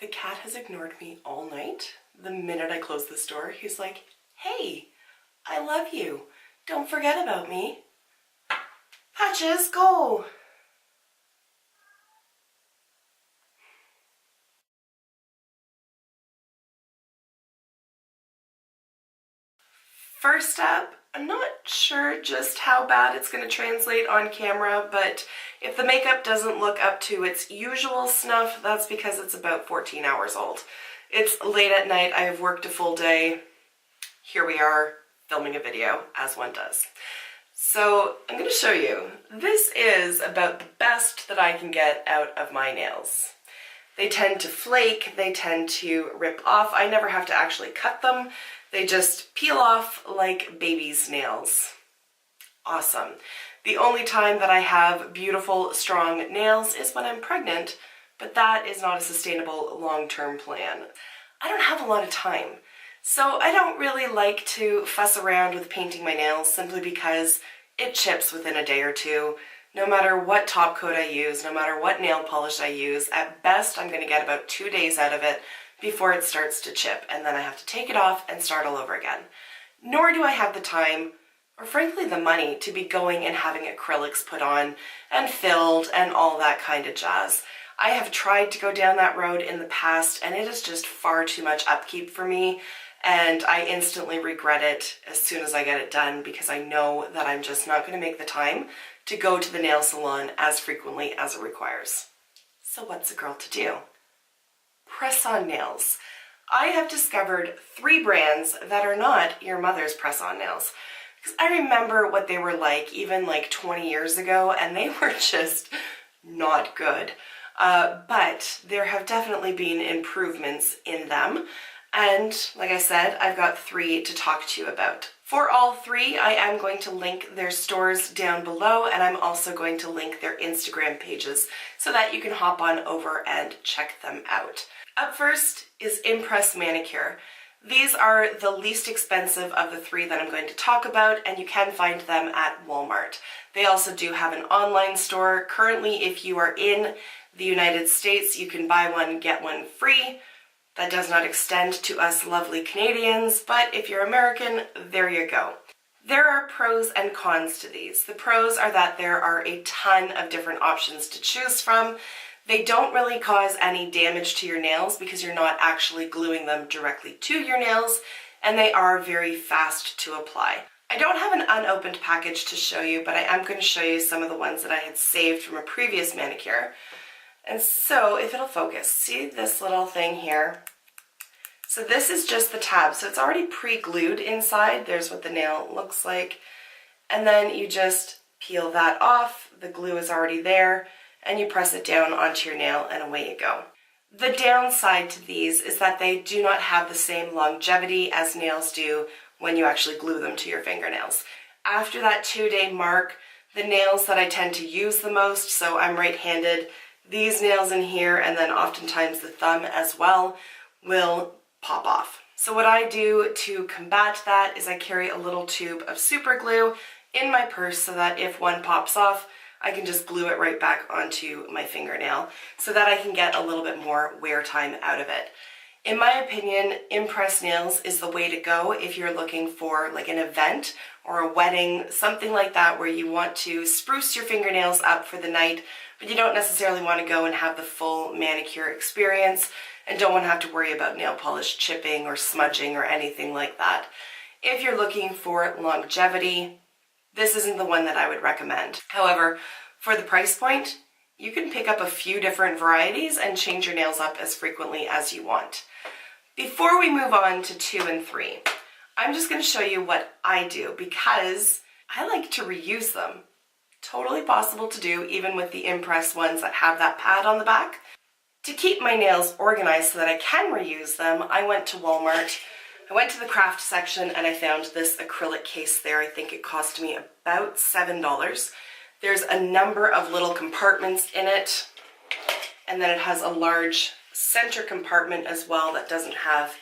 The cat has ignored me all night. The minute I close this door, he's like, hey, I love you. Don't forget about me. Patches, go. First up, I'm not sure just how bad it's going to translate on camera, but if the makeup doesn't look up to its usual snuff, that's because it's about 14 hours old. It's late at night, I have worked a full day. Here we are, filming a video, as one does. So I'm going to show you. This is about the best that I can get out of my nails. They tend to flake, they tend to rip off. I never have to actually cut them. They just peel off like baby's nails. Awesome. The only time that I have beautiful, strong nails is when I'm pregnant, but that is not a sustainable long-term plan. I don't have a lot of time, so I don't really like to fuss around with painting my nails simply because it chips within a day or two. No matter what top coat I use, no matter what nail polish I use, at best I'm going to get about 2 days out of it before it starts to chip, and then I have to take it off and start all over again. Nor do I have the time, or frankly the money, to be going and having acrylics put on and filled and all that kind of jazz. I have tried to go down that road in the past, and it is just far too much upkeep for me, and I instantly regret it as soon as I get it done because I know that I'm just not going to make the time to go to the nail salon as frequently as it requires. So what's a girl to do? Press-on nails. I have discovered 3 brands that are not your mother's press-on nails. Because I remember what they were like even like 20 years ago, and they were just not good. But there have definitely been improvements in them. And like I said, I've got 3 to talk to you about. For all 3, I am going to link their stores down below, and I'm also going to link their Instagram pages so that you can hop on over and check them out. Up first is Impress Manicure. These are the least expensive of the 3 that I'm going to talk about, and you can find them at Walmart. They also do have an online store. Currently, if you are in the United States, you can buy one, get one free. That does not extend to us lovely Canadians, but if you're American, there you go. There are pros and cons to these. The pros are that there are a ton of different options to choose from. They don't really cause any damage to your nails because you're not actually gluing them directly to your nails, and they are very fast to apply. I don't have an unopened package to show you, but I am going to show you some of the ones that I had saved from a previous manicure. And so, if it'll focus, see this little thing here? So this is just the tab, so it's already pre-glued inside. There's what the nail looks like. And then you just peel that off, the glue is already there, and you press it down onto your nail and away you go. The downside to these is that they do not have the same longevity as nails do when you actually glue them to your fingernails. After that 2-day mark, the nails that I tend to use the most, so I'm right-handed, these nails in here and then oftentimes the thumb as well will pop off. So what I do to combat that is I carry a little tube of super glue in my purse so that if one pops off, I can just glue it right back onto my fingernail so that I can get a little bit more wear time out of it. In my opinion, Impress Nails is the way to go if you're looking for like an event or a wedding, something like that where you want to spruce your fingernails up for the night, but you don't necessarily want to go and have the full manicure experience and don't want to have to worry about nail polish chipping or smudging or anything like that. If you're looking for longevity, this isn't the one that I would recommend. However, for the price point, you can pick up a few different varieties and change your nails up as frequently as you want. Before we move on to 2 and 3, I'm just going to show you what I do because I like to reuse them. Totally possible to do even with the Impress ones that have that pad on the back. To keep my nails organized so that I can reuse them, I went to Walmart. I went to the craft section and I found this acrylic case there. I think it cost me about $7. There's a number of little compartments in it, and then it has a large center compartment as well that doesn't have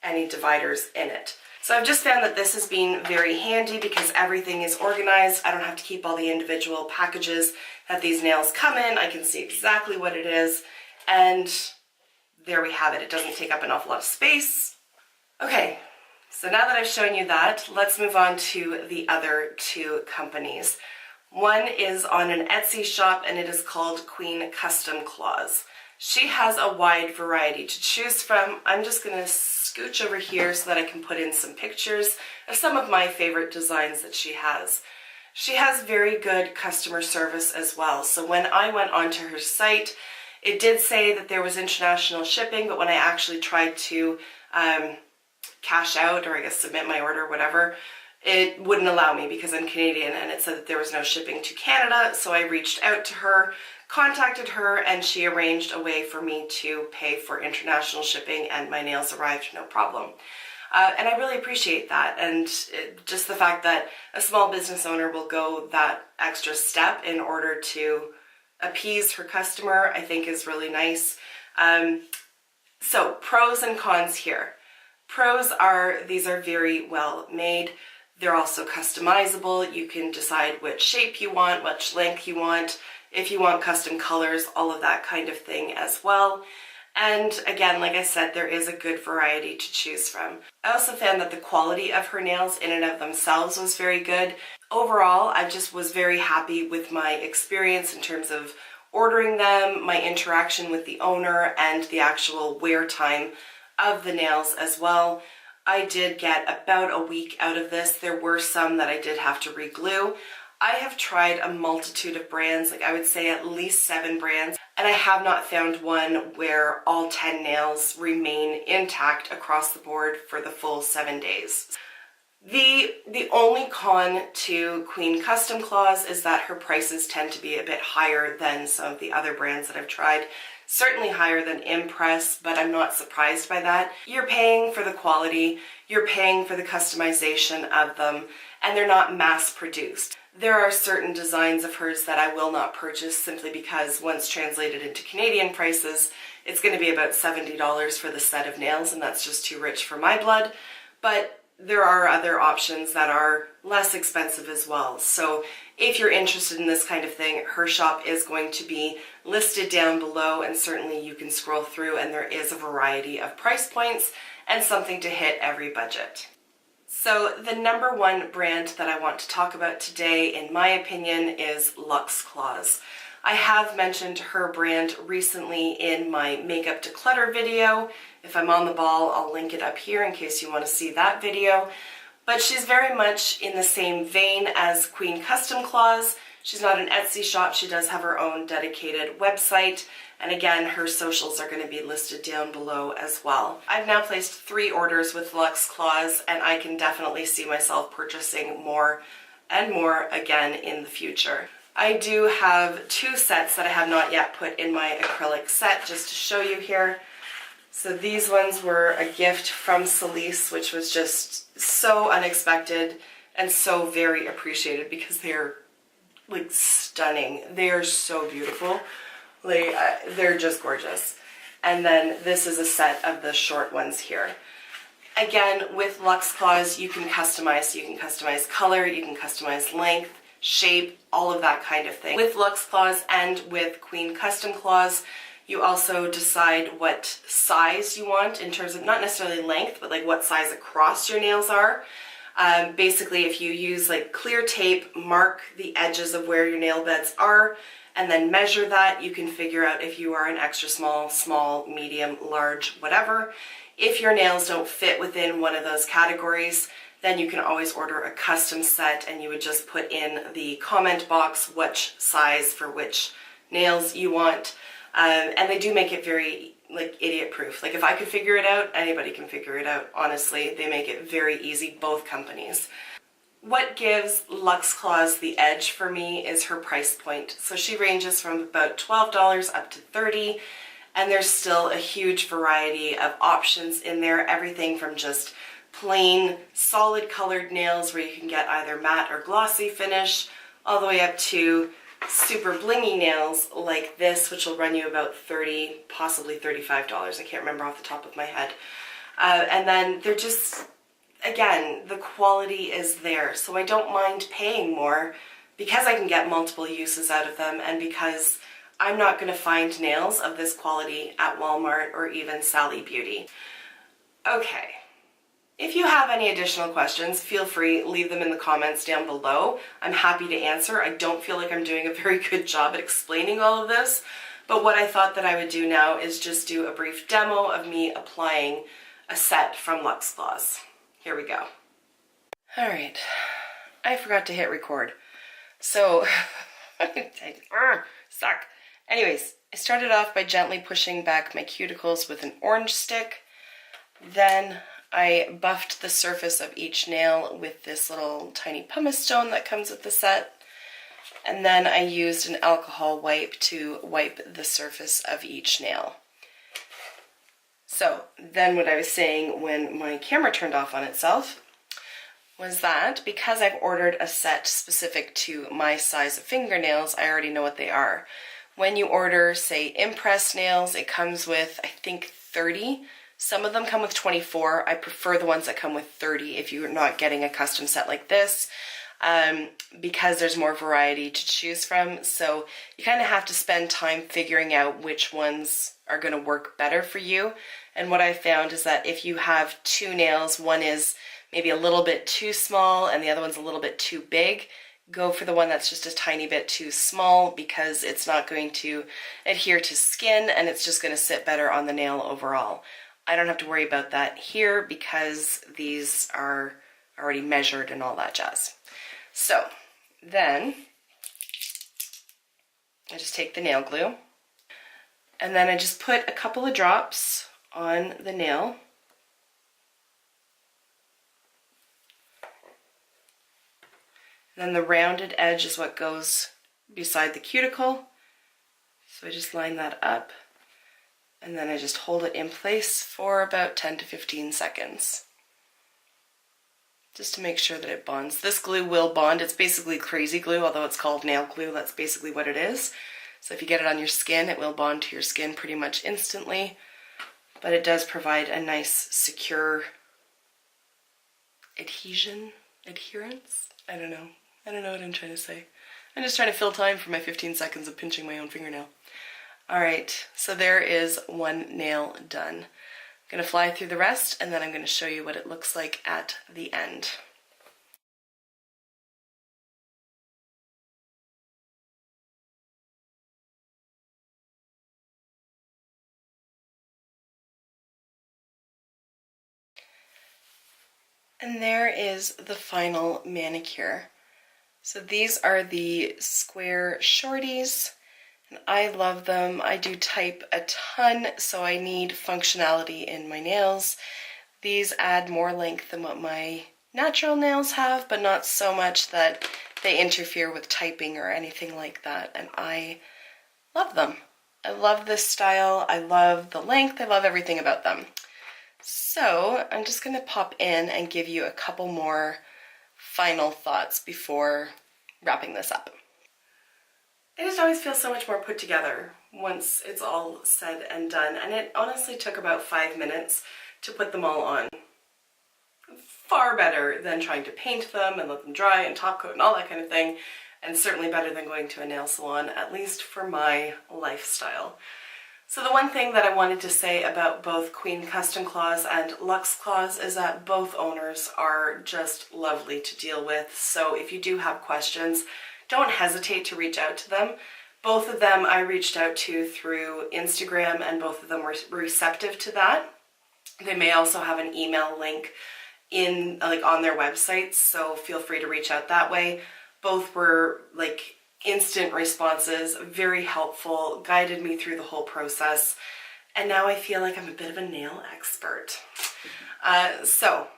any dividers in it. So I've just found that this has been very handy because everything is organized. I don't have to keep all the individual packages that these nails come in. I can see exactly what it is, and there we have it. It doesn't take up an awful lot of space. Okay, so now that I've shown you that, let's move on to the other two companies. One is on an Etsy shop and it is called Queen Custom Claws. She has a wide variety to choose from. I'm just going to scooch over here so that I can put in some pictures of some of my favorite designs that she has. She has very good customer service as well. So when I went onto her site, it did say that there was international shipping, but when I actually tried to cash out, or I guess submit my order, whatever, it wouldn't allow me because I'm Canadian, and it said that there was no shipping to Canada. So I reached out to her, contacted her, and she arranged a way for me to pay for international shipping, and my nails arrived no problem. And I really appreciate that, and just the fact that a small business owner will go that extra step in order to appease her customer, I think is really nice. So pros and cons here. Pros are, these are very well made. They're also customizable. You can decide which shape you want, which length you want, if you want custom colors, all of that kind of thing as well. And again, like I said, there is a good variety to choose from. I also found that the quality of her nails in and of themselves was very good. Overall, I just was very happy with my experience in terms of ordering them, my interaction with the owner, and the actual wear time of the nails as well. I did get about a week out of this. There were some that I did have to re-glue. I have tried a multitude of brands, like I would say at least 7 brands, and I have not found one where all 10 nails remain intact across the board for the full 7 days. The only con to Queen Custom Claws is that her prices tend to be a bit higher than some of the other brands that I've tried. Certainly higher than Impress, but I'm not surprised by that. You're paying for the quality, you're paying for the customization of them, and they're not mass produced. There are certain designs of hers that I will not purchase simply because once translated into Canadian prices, it's going to be about $70 for the set of nails, and that's just too rich for my blood. But there are other options that are less expensive as well. So if you're interested in this kind of thing, her shop is going to be listed down below, and certainly you can scroll through and there is a variety of price points and something to hit every budget. So the number one brand that I want to talk about today, in my opinion, is Lux Claws. I have mentioned her brand recently in my makeup declutter video. If I'm on the ball, I'll link it up here in case you want to see that video. But she's very much in the same vein as Queen Custom Claws. She's not an Etsy shop. She does have her own dedicated website. And again, her socials are going to be listed down below as well. I've now placed 3 orders with Lux Claws, and I can definitely see myself purchasing more and more again in the future. I do have 2 sets that I have not yet put in my acrylic set, just to show you here. So these ones were a gift from Celise, which was just so unexpected and so very appreciated because they're like stunning. They are so beautiful. Like, they're just gorgeous. And then this is a set of the short ones here. Again, with Lux Claws, you can customize. So you can customize color, you can customize length, shape, all of that kind of thing. With Lux Claws and with Queen Custom Claws, you also decide what size you want in terms of not necessarily length, but like what size across your nails are. Basically, if you use like clear tape, mark the edges of where your nail beds are, and then measure that, you can figure out if you are an extra small, small, medium, large, whatever. If your nails don't fit within one of those categories, then you can always order a custom set, and you would just put in the comment box which size for which nails you want. And they do make it very like idiot proof. Like if I could figure it out, anybody can figure it out. Honestly, they make it very easy, both companies. What gives Lux Claws the edge for me is her price point. So she ranges from about $12 up to $30, and there's still a huge variety of options in there. Everything from just plain solid colored nails where you can get either matte or glossy finish, all the way up to super blingy nails like this, which will run you about $30, possibly $35. I can't remember off the top of my head. And then they're just, again, the quality is there. So I don't mind paying more because I can get multiple uses out of them, and because I'm not going to find nails of this quality at Walmart or even Sally Beauty. Okay. If you have any additional questions, feel free, leave them in the comments down below. I'm happy to answer. I don't feel like I'm doing a very good job at explaining all of this, but what I thought that I would do now is just do a brief demo of me applying a set from Lux Claws. Here we go. All right, I forgot to hit record. So, suck. Anyways, I started off by gently pushing back my cuticles with an orange stick. Then I buffed the surface of each nail with this little tiny pumice stone that comes with the set. And then I used an alcohol wipe to wipe the surface of each nail. So then what I was saying when my camera turned off on itself was that because I've ordered a set specific to my size of fingernails, I already know what they are. When you order, say, Impress nails, it comes with, I think, 30. Some of them come with 24. I prefer the ones that come with 30 if you're not getting a custom set like this, because there's more variety to choose from. So you kind of have to spend time figuring out which ones are going to work better for you. And what I found is that if you have two nails, one is maybe a little bit too small and the other one's a little bit too big, go for the one that's just a tiny bit too small because it's not going to adhere to skin and it's just going to sit better on the nail overall. I don't have to worry about that here because these are already measured and all that jazz. So then I just take the nail glue and then I just put a couple of drops on the nail. And then the rounded edge is what goes beside the cuticle. So I just line that up and then I just hold it in place for about 10 to 15 seconds. Just to make sure that it bonds. This glue will bond. It's basically crazy glue, although it's called nail glue. That's basically what it is. So if you get it on your skin, it will bond to your skin pretty much instantly. But it does provide a nice, secure adherence? I don't know. I don't know what I'm trying to say. I'm just trying to fill time for my 15 seconds of pinching my own fingernail. Alright, so there is one nail done. I'm going to fly through the rest and then I'm going to show you what it looks like at the end. And there is the final manicure. So these are the square shorties, and I love them. I do type a ton, so I need functionality in my nails. These add more length than what my natural nails have, but not so much that they interfere with typing or anything like that, and I love them. I love this style, I love the length, I love everything about them. So I'm just going to pop in and give you a couple more final thoughts before wrapping this up. I just always feel so much more put together once it's all said and done, and it honestly took about 5 minutes to put them all on. Far better than trying to paint them and let them dry and top coat and all that kind of thing, and certainly better than going to a nail salon, at least for my lifestyle. So the one thing that I wanted to say about both Queen Custom Claws and Lux Claws is that both owners are just lovely to deal with. So if you do have questions, don't hesitate to reach out to them. Both of them I reached out to through Instagram and both of them were receptive to that. They may also have an email link on their websites, so feel free to reach out that way. Both were instant responses, very helpful, guided me through the whole process, and now I feel like I'm a bit of a nail expert. So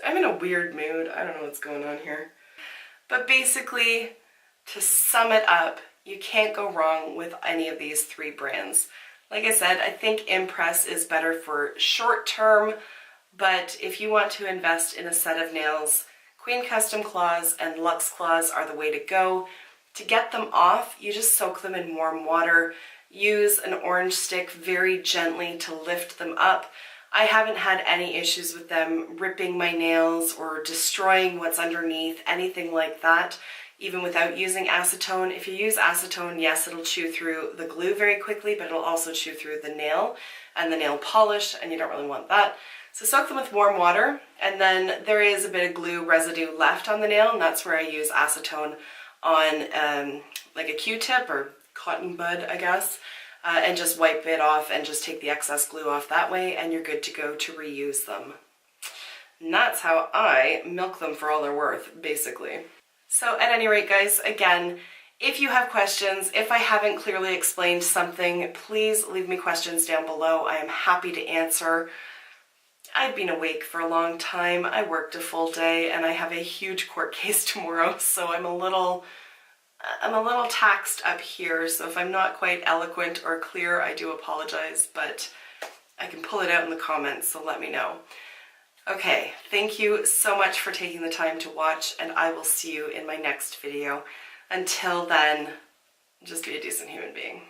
I'm in a weird mood. I don't know what's going on here. But basically, to sum it up, you can't go wrong with any of these three brands. Like I said, I think Impress is better for short term, but if you want to invest in a set of nails, Queen Custom Claws and Lux Claws are the way to go. To get them off, you just soak them in warm water. Use an orange stick very gently to lift them up. I haven't had any issues with them ripping my nails or destroying what's underneath, anything like that. even without using acetone. If you use acetone, yes, it'll chew through the glue very quickly, but it'll also chew through the nail and the nail polish, and you don't really want that. So soak them with warm water, and then there is a bit of glue residue left on the nail, and that's where I use acetone on like a Q-tip or cotton bud, I guess, and just wipe it off and just take the excess glue off that way, and you're good to go to reuse them. And that's how I milk them for all they're worth, basically. So at any rate, guys, again, if you have questions, if I haven't clearly explained something, please leave me questions down below. I am happy to answer. I've been awake for a long time. I worked a full day and I have a huge court case tomorrow, so I'm a little taxed up here. So if I'm not quite eloquent or clear, I do apologize, but I can pull it out in the comments, so let me know. Okay, thank you so much for taking the time to watch, and I will see you in my next video. Until then, just be a decent human being.